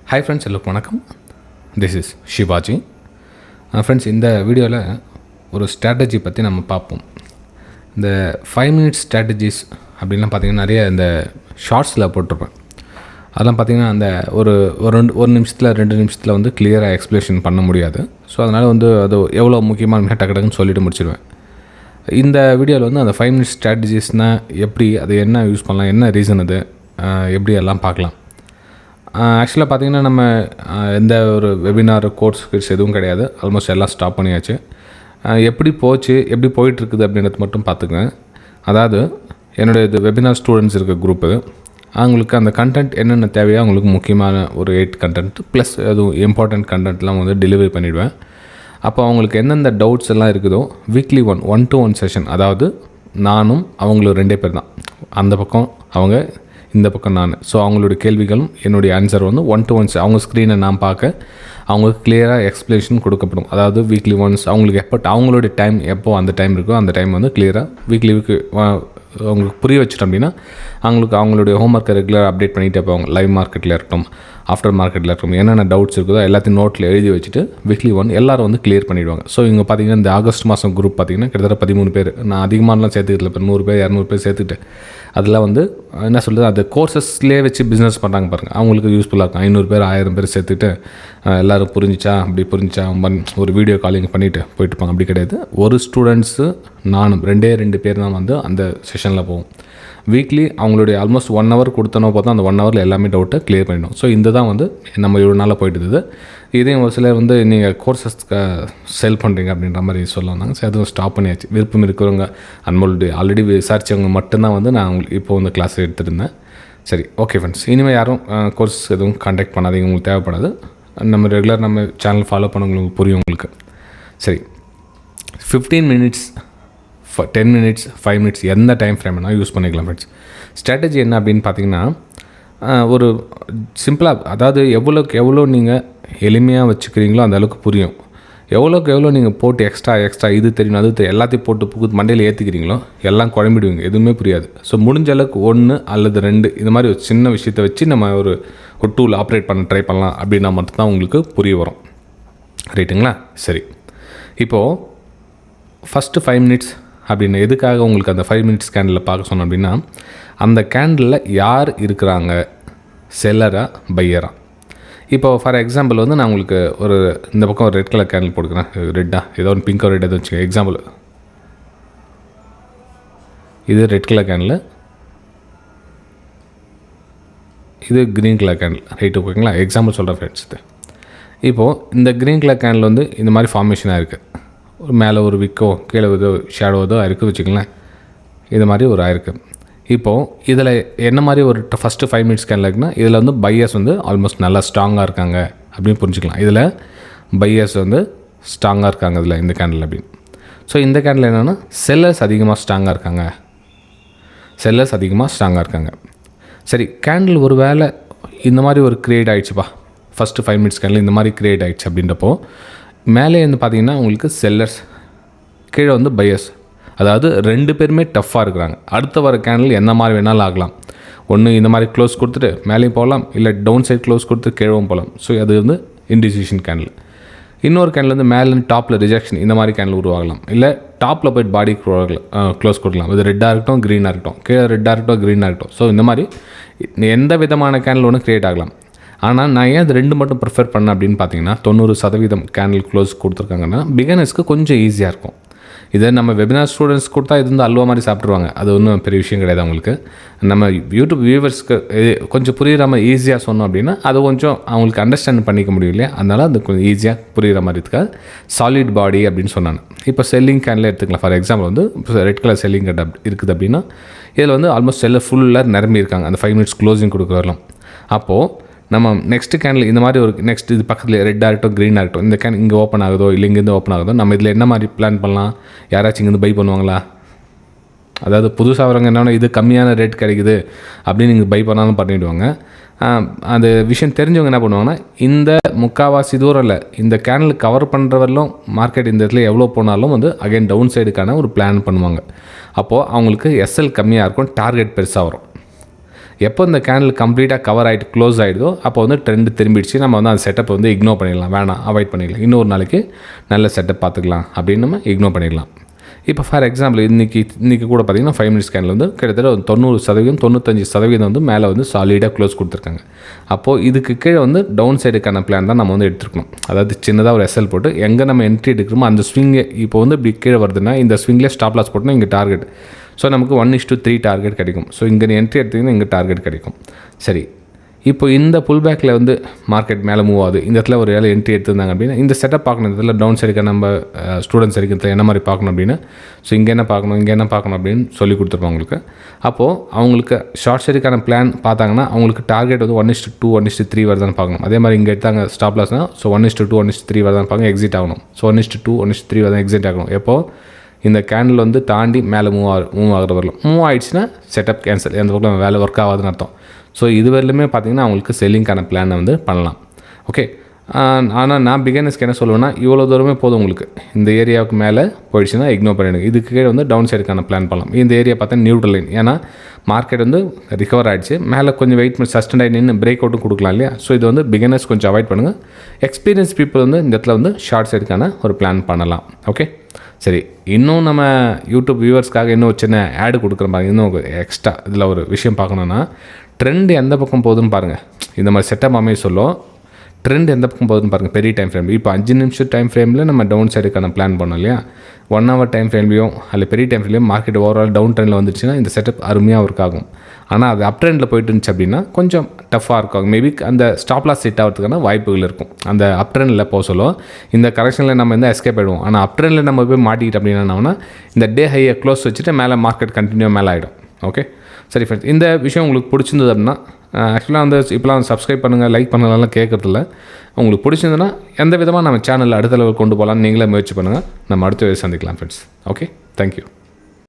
Hi friends, எல்லோருக்கும் வணக்கம். This is Sivaji. Friends, இந்த வீடியோவில் ஒரு ஸ்ட்ராட்டஜி பற்றி நம்ம பார்ப்போம். இந்த 5 minutes ஸ்ட்ராட்டஜிஸ் அப்படின்லாம் பார்த்திங்கன்னா நிறைய இந்த ஷார்ட்ஸில் போட்டிருப்பேன். அதெல்லாம் பார்த்திங்கன்னா அந்த ஒரு நிமிஷத்தில் 2 நிமிஷத்தில் வந்து கிளியராக எக்ஸ்ப்ளனேஷன் பண்ண முடியாது. ஸோ அதனால் வந்து அது எவ்வளோ முக்கியமான டக்குன்னு சொல்லிட்டு முடிச்சிடுவேன். இந்த வீடியோவில் வந்து அந்த 5 minutes ஸ்ட்ராட்டஜிஸ்னால் எப்படி, அது என்ன யூஸ் பண்ணலாம், என்ன ரீசன் அது, எப்படி எல்லாம் பார்க்கலாம். ஆக்சுவலாக பார்த்திங்கன்னா நம்ம எந்த ஒரு வெபினார் கோர்ஸ் எதுவும் கிடையாது. ஆல்மோஸ்ட் எல்லாம் ஸ்டாப் பண்ணியாச்சு. எப்படி போச்சு, எப்படி போயிட்டுருக்குது அப்படின்றது மட்டும் பார்த்துக்கங்க. அதாவது என்னுடைய இது வெபினார் ஸ்டூடெண்ட்ஸ் இருக்க குரூப்பு, அவங்களுக்கு அந்த கண்டென்ட் என்னென்ன தேவையோ அவங்களுக்கு முக்கியமான ஒரு 8 கண்டென்ட் ப்ளஸ் அதுவும் இம்பார்ட்டண்ட் கண்டென்ட்லாம் வந்து டெலிவரி பண்ணிவிடுவேன். அப்போ அவங்களுக்கு எந்தெந்த டவுட்ஸ் எல்லாம் இருக்குதோ வீக்லி 1-to-1 செஷன், அதாவது நானும் அவங்களும் 2 பேர் தான், அந்த பக்கம் அவங்க, இந்த பக்கம் நான். ஸோ அவங்களுடைய கேள்விகளும் என்னுடைய ஆன்சர் வந்து 1-to-1 அவங்க ஸ்க்ரீனை நான் பார்க்க அவங்களுக்கு கிளியராக எக்ஸ்ப்ளனேஷன் கொடுக்கப்படும். அதாவது வீக்லி ஒன்ஸ் அவங்களுக்கு அவங்களுடைய டைம் எப்போ அந்த டைம் இருக்கோ அந்த டைம் வந்து கிளியராக வீக்லி அவங்களுக்கு புரிய வச்சிட்டோம் அப்படின்னா அவங்களுடைய ஹோம்ஒர்க்கை ரெகுலராக அப்டேட் பண்ணிகிட்டே போவாங்க. லைவ் மார்க்கெட்டில் இருக்கட்டும், ஆஃப்டர் மார்க்கெட்டில் இருக்கட்டும், என்னென்ன டவுட்ஸ் இருக்குதோ எல்லாத்தையும் நோட்டில் எழுதி வச்சுட்டு வீக்லி 1 எல்லோரும் வந்து கிளியர் பண்ணிவிடுவாங்க. ஸோ இங்கே பார்த்திங்கன்னா இந்த ஆகஸ்ட் மாதம் குரூப் பார்த்திங்கன்னா கிட்டத்தட்ட 13 பேர். நான் அதிகமானலாம் சேர்த்துக்கிட்டல, இப்போ 100 பேர் 200 பேர் சேர்த்துக்கிட்டு அதில் வந்து என்ன சொல்கிறது, அந்த கோர்சஸ்லேயே வச்சு பிஸ்னஸ் பண்ணுறாங்க பாருங்கள், அவங்களுக்கு யூஸ்ஃபுல்லாக இருக்கும். 500 பேர் 1000 பேர் சேர்த்துக்கிட்டு எல்லோரும் புரிஞ்சிச்சா ஒரு வீடியோ காலிங் பண்ணிவிட்டு போயிட்டுருப்பாங்க. அப்படி கிடையாது. ஒரு ஸ்டூடெண்ட்ஸு நானும் 2 பேர் தான் வந்து அந்த செஷனில் போவோம். வீக்லி அவங்களுடைய ஆல்மோஸ்ட் 1 hour கொடுத்தனோ பார்த்தா அந்த 1 hourல எல்லாமே டவுட்டை கிளியர் பண்ணிடும். ஸோ இந்த தான் வந்து நம்ம இவ்வளோ நாளாக போயிட்டு இருந்தது. இதையும் ஒரு சிலர் வந்து நீங்கள் கோர்சஸ் செல் பண்ணுறீங்க அப்படின்ற மாதிரி சொல்லுவாங்க. ஸோ அதுவும் ஸ்டாப் பண்ணியாச்சு. விருப்பம் இருக்கிறவங்க அன்மோல்டு ஆல்ரெடி விசாரித்தவங்க மட்டும்தான் வந்து நான் உங்களுக்கு இப்போ வந்து கிளாஸ் எடுத்துருந்தேன். சரி, ஓகே ஃப்ரெண்ட்ஸ், இனிமேல் யாரும் கோர்ஸ் எதுவும் கான்டாக்ட் பண்ணாதீங்க, உங்களுக்கு தேவைப்படாது. நம்ம ரெகுலர் நம்ம சேனல் ஃபாலோ பண்ணவங்களுக்கு புரியும் உங்களுக்கு. சரி, 15 minutes 10 minutes 5 minutes எந்த டைம் ஃப்ரேம் வேணால் யூஸ் பண்ணிக்கலாம் ஃப்ரெண்ட்ஸ். ஸ்ட்ராட்டஜி என்ன அப்படின்னு பார்த்தீங்கன்னா, ஒரு சிம்பிளாக, அதாவது எவ்வளோக்கு நீங்கள் எளிமையாக வச்சுக்கிறீங்களோ அந்த அளவுக்கு புரியும். எவ்வளோக்கு நீங்கள் போட்டு எக்ஸ்ட்ரா இது தெரியும் அது தெரியும் எல்லாத்தையும் போட்டு மண்டையில் ஏற்றிக்கிறீங்களோ எல்லாம் குழம்பிடுவீங்க, எதுவுமே புரியாது. ஸோ முடிஞ்ச அளவுக்கு 1 அல்லது 2 இந்த மாதிரி ஒரு சின்ன விஷயத்தை வச்சு நம்ம ஒரு டூல் ஆப்ரேட் பண்ண ட்ரை பண்ணலாம் அப்படின்னா மட்டும்தான் உங்களுக்கு புரிய வரும். ரைட்டுங்களா? சரி, இப்போது ஃபஸ்ட்டு 5 minutes அப்படின்னு எதுக்காக உங்களுக்கு அந்த 5 minutes கேண்டில் பார்க்க சொன்னோம் அப்படின்னா, அந்த கேண்டிலில் யார் இருக்கிறாங்க, செல்லரா பையரா. இப்போ ஃபார் எக்ஸாம்பிள் வந்து நான் உங்களுக்கு இந்த பக்கம் ஒரு ரெட் கலர் கேண்டில் போட்டுக்கிறேன். ரெட்டா ஏதோ ஒன்று பிங்க் ரெட் எதுவும் வச்சுக்கோங்க. எக்ஸாம்பிள் இது ரெட் கலர் கேண்டில், இது க்ரீன் கலர் கேண்டில். ரைட்டு, ஓகேங்களா? எக்ஸாம்பிள் சொல்கிறேன் ஃப்ரெண்ட்ஸ். இது இப்போது இந்த க்ரீன் கலர் கேண்டில் வந்து இந்த மாதிரி ஃபார்மேஷனாக இருக்குது. ஒரு மேலே ஒரு விக்கோ கீழே ஏதோ ஷேடோதோ இருக்குது வச்சுக்கலாம். இது மாதிரி ஒரு ஆயிருக்கு. இப்போது இதில் என்ன மாதிரி ஒரு ஃபஸ்ட்டு 5 minutes கேண்டில் இருக்குன்னா, இதில் வந்து பையர்ஸ் வந்து ஆல்மோஸ்ட் நல்லா ஸ்ட்ராங்காக இருக்காங்க அப்படின்னு புரிஞ்சுக்கலாம். இதில் பையர்ஸ் வந்து ஸ்ட்ராங்காக இருக்காங்க இதில் இந்த கேண்டில் அப்படின்னு. ஸோ இந்த கேண்டில் என்னென்னா செல்லர்ஸ் அதிகமாக ஸ்ட்ராங்காக இருக்காங்க. சரி, கேண்டில் ஒரு வேளை இந்த மாதிரி ஒரு க்ரியேட் ஆகிடுச்சுப்பா, ஃபஸ்ட்டு 5 minutes கேண்டில் இந்த மாதிரி க்ரியேட் ஆகிடுச்சு அப்படின்றப்போ மேலே வந்து பார்த்திங்கன்னா உங்களுக்கு செல்லர்ஸ், கீழே வந்து பையர்ஸ், அதாவது 2 பேருமே டஃப்பாக இருக்கிறாங்க. அடுத்த வர கேண்டில் என்ன மாதிரி வேணாலும் ஆகலாம். ஒன்று இந்த மாதிரி க்ளோஸ் கொடுத்துட்டு மேலேயும் போகலாம், இல்லை டவுன் சைட் க்ளோஸ் கொடுத்து கீழவும் போகலாம். ஸோ அது வந்து இன்டிசிஷன் கேண்டில். இன்னொரு கேண்டில் வந்து மேலேருந்து டாப்பில் ரிஜெக்ஷன் இந்த மாதிரி கேண்டில் உருவாகலாம். இல்லை டாப்பில் போய்ட்டு பாடி க்ளோஸ் கொடுக்கலாம். இது ரெட்டாக இருக்கட்டும், க்ரீனாக இருக்கட்டும், கீழே ரெட்டாக இருக்கட்டும், க்ரீனாக இருக்கட்டும். ஸோ இந்த மாதிரி எந்த விதமான கேண்டில் ஒன்று க்ரியேட் ஆகலாம். ஆனால் நான் ஏன் அது 2 மட்டும் ப்ரிஃபர் பண்ணேன் அப்படின்னு பார்த்தீங்கன்னா, 90% கேண்டில் க்ளோஸ் கொடுத்துருக்காங்கன்னா பிகினர்ஸ்க்கு கொஞ்சம் ஈஸியாக இருக்கும். இதை நம்ம வெபினார் ஸ்டூடெண்ட்ஸ் கொடுத்தா இது வந்து அல்வா மாதிரி சாப்பிட்ருவாங்க. அது ஒன்றும் பெரிய விஷயம் கிடையாது அவங்களுக்கு. நம்ம யூடியூப் வியூவர்ஸ்க்கு கொஞ்சம் புரிகிற மாதிரி ஈஸியாக சொன்னோம் அப்படின்னா அது கொஞ்சம் அவங்களுக்கு அண்டர்ஸ்டாண்ட் பண்ணிக்க முடியும் இல்லையா? அதனால் அது கொஞ்சம் ஈஸியாக புரிகிற மாதிரி இருக்காது. சாலிட் பாடி அப்படின்னு சொன்னாங்க. இப்போ செல்லிங் கேண்டில் எடுத்துக்கலாம். ஃபார் எக்ஸாம்பிள் வந்து ரெட் கலர் செல்லிங் கேண்ட் இருக்குது அப்படின்னா இதில் வந்து ஆல்மோஸ்ட் செல்ல ஃபுல்லாக நிரம்பி இருக்காங்க அந்த 5 minutes க்ளோசிங் கொடுக்குறலாம். அப்போது நம்ம நெக்ஸ்ட்டு கேண்டில் இந்த மாதிரி ஒரு நெக்ஸ்ட் இது பக்கத்தில் ரெட்டாக இருக்கட்டும், க்ரீனாக இருக்கட்டும், இந்த கேன் இங்கே ஓப்பன் ஆகுதோ இல்லை இங்கேருந்து ஓப்பன் ஆகுதோ, நம்ம இதில் என்ன மாதிரி பிளான் பண்ணலாம்? யாராச்சும் இங்கேருந்து பை பண்ணுவாங்களா? அதாவது புதுசாக வரவங்க என்னென்னா இது கம்மியான ரேட் கிடைக்குது அப்படின்னு நீங்கள் பை பண்ணாலும் பண்ணிவிடுவாங்க. அந்த விஷயம் தெரிஞ்சவங்க என்ன பண்ணுவாங்கன்னா, இந்த முக்கால்வாசி தூரம் இல்லை, இந்த கேண்டில் கவர் பண்ணுறவரையிலும் மார்க்கெட் இந்த இடத்துல எவ்வளோ போனாலும் வந்து அகைன் டவுன் சைடுக்கான ஒரு பிளான் பண்ணுவாங்க. அப்போது அவங்களுக்கு எஸ்எல் கம்மியாக இருக்கும், டார்கெட் பெருசாக வரும். எப்போ இந்த கேண்டில் கம்ப்ளீட்டாக கவர் ஆகிட்டு க்ளோஸ் ஆகிடுதோ அப்போ வந்து ட்ரெண்ட் திரும்பிடுச்சு, நம்ம வந்து அந்த செட்டப் வந்து இக்னோர் பண்ணிடலாம், வேணாம் அவாய்ட் பண்ணிடலாம், இன்னொரு நாளைக்கு நல்ல செட்டப் பார்த்துக்கலாம் அப்படின்னு நம்ம இக்னோர் பண்ணிடலாம். இப்போ ஃபார் எக்ஸாம்பிள் இன்றைக்கி கூட பார்த்திங்கன்னா 5 மினிட்ஸ் கேண்டில் வந்து கிட்டத்தட்ட 90% 95% வந்து மேலே வந்து சாலிடாக க்ளோஸ் கொடுத்துருக்காங்க. அப்போது இதுக்கு கீழே வந்து டவுன் சைடுக்கான பிளான் தான் நம்ம வந்து எடுத்துருக்கணும். அதாவது சின்னதாக ஒரு எஸ்எல் போட்டு எங்கே நம்ம என்ட்ரி எடுக்கிறோமோ அந்த ஸ்விங்கை இப்போ வந்து இப்படி கீழே வருதுன்னா இந்த ஸ்விங்கில் ஸ்டாப் லாஸ் போட்டோன்னா இங்கே டார்கெட், ஸோ நமக்கு 1:3 டார்கெட் கிடைக்கும். ஸோ இங்கே என்ட்ரி எடுத்திங்கன்னா இங்கே டார்கெட் கிடைக்கும். சரி, இப்போ இந்த புல் பேக்கில் வந்து மார்க்கெட் மேலே மூவ் ஆகுது, இந்த இடத்துல ஒரு வேலை என்ட்ரி எடுத்திருந்தாங்க அப்படின்னா இந்த செட்டப் பார்க்கணும். இந்த இடத்துல டவுன் சைடுக்கு நம்ம ஸ்டூடெண்ட்ஸ் இருக்கிறதுல என்ன மாதிரி பார்க்கணும் அப்படின்னா, ஸோ இங்கே என்ன பார்க்கணும் இங்கே என்ன பார்க்கணும் அப்படின்னு சொல்லி கொடுத்துருப்போம் அவங்களுக்கு. அப்போது அவங்களுக்கு ஷார்ட் சைடுக்கான பிளான் பார்த்தாங்கன்னா அவங்களுக்கு டார்கெட் வந்து 1:2 1:3 வருதான்னு பார்க்கணும். அதே மாதிரி இங்கே எடுத்தாங்க ஸ்டாப் லாஸ்னா ஸோ 1:2 1:3 வருதான்னு பார்க்க எக்ஸிட் ஆகணும். ஸோ 1:2 1:3 வருதான் எக்ஸிட் ஆகணும். எப்போது இந்த கேண்டில் வந்து தாண்டி மேலே மூவ் ஆகிற வரலாம். மூவ் ஆகிடுச்சுன்னா செட்டப் கேன்சல், எந்த பக்கம் வேலை ஒர்க் ஆகாதுன்னு அர்த்தம். ஸோ இது வரலுமே பார்த்திங்கன்னா அவங்களுக்கு செல்லிங்கான பிளானை வந்து பண்ணலாம். ஓகே, ஆனால் நான் பிகினர்ஸ்க்கு என்ன சொல்லுவேன்னா, இவ்வளோ தூரமே போதும் உங்களுக்கு, இந்த ஏரியாவுக்கு மேலே போயிடுச்சுன்னா இக்னோர் பண்ணிடுங்க. இதுக்கு கீழே வந்து டவுன் சைடுக்கான பிளான் பண்ணலாம். இந்த ஏரியா பார்த்தா நியூட்ரல் லைன், ஏன்னா மார்க்கெட் வந்து ரிகவர் ஆகிடுச்சு, மேலே கொஞ்சம் வெயிட் பண்ணி சஸ்டெண்ட் ஆகி நின்று பிரேக் அவுட்டும் கொடுக்கலாம் இல்லையா. ஸோ இது வந்து பிகினர்ஸ் கொஞ்சம் அவாய்ட் பண்ணுங்கள். எக்ஸ்பீரியன்ஸ் பீப்புள் வந்து இந்த இடத்துல வந்து ஷார்ட் சைடுக்கான ஒரு பிளான் பண்ணலாம். ஓகே, சரி, இன்னும் நம்ம யூடியூப் வியூவர்ஸ்க்காக இன்னும் ஒரு சின்ன ஆடு கொடுக்குற மாதிரி இன்னும் எக்ஸ்ட்ரா இதில் ஒரு விஷயம் பார்க்கணுன்னா, ட்ரெண்ட் எந்த பக்கம் போகுதுன்னு பாருங்கள். இந்த மாதிரி செட்டப் அமைய சொல்லும் ட்ரெண்ட் எந்த பக்கம் போகுதுன்னு பாருங்கள். பெரிய டைம் ஃப்ரேம் இப்போ 5 நிமிஷம் டைம் ஃப்ரேமில் நம்ம டவுன் சைடுக்கான பிளான் பண்ணோம் இல்லையா. 1 ஹவர் டைம் ஃப்ரேம்லேயும் அதில் பெரிய டைம் ஃப்ரேம்லேயும் மார்க்கெட் ஓவரால் டவுன் ட்ரெண்டில் வந்துச்சுன்னா இந்த செட்டப் அருமையாக ஒர்க் ஆகும். ஆனால் அது அப் ட்ரெண்டில் போயிட்டு இருந்துச்சு அப்படின்னா கொஞ்சம் டஃப்பாக இருக்கும். மேபி அந்த ஸ்டாப் லாஸ் செட் ஆகிறதுக்கான வாய்ப்புகள் இருக்கும். அந்த அப் ட்ரெண்டில் போக சொல்லும் இந்த கரெக்ஷனில் நம்ம வந்து எஸ்கேப் ஆகிடுவோம். ஆனால் அப் ட்ரெண்டில் நம்ம போய் மாட்டிக்கிட்டு அப்படின்னா இந்த டே ஹையை க்ளோஸ் வச்சுட்டு மேலே மார்க்கெட் கண்டினியூ மேலே ஆகிடும். ஓகே, சரி ஃப்ரெண்ட்ஸ், இந்த விஷயம் உங்களுக்கு பிடிச்சிருந்தது அப்படின்னா ஆக்சுவலாக வந்து இப்போலாம் சப்ஸ்கிரைப் பண்ணுங்கள், லைக் பண்ணுங்கலாம் கேட்குறதில்ல. உங்களுக்கு பிடிச்சிருந்ததுன்னா எந்த விதமாக நம்ம சேனலில் அடுத்த லெவல் கொண்டு போகலான்னு நீங்களே முயற்சி பண்ணுங்கள். நம்ம அடுத்த சந்திக்கலாம் ஃப்ரெண்ட்ஸ். Okay, thank you.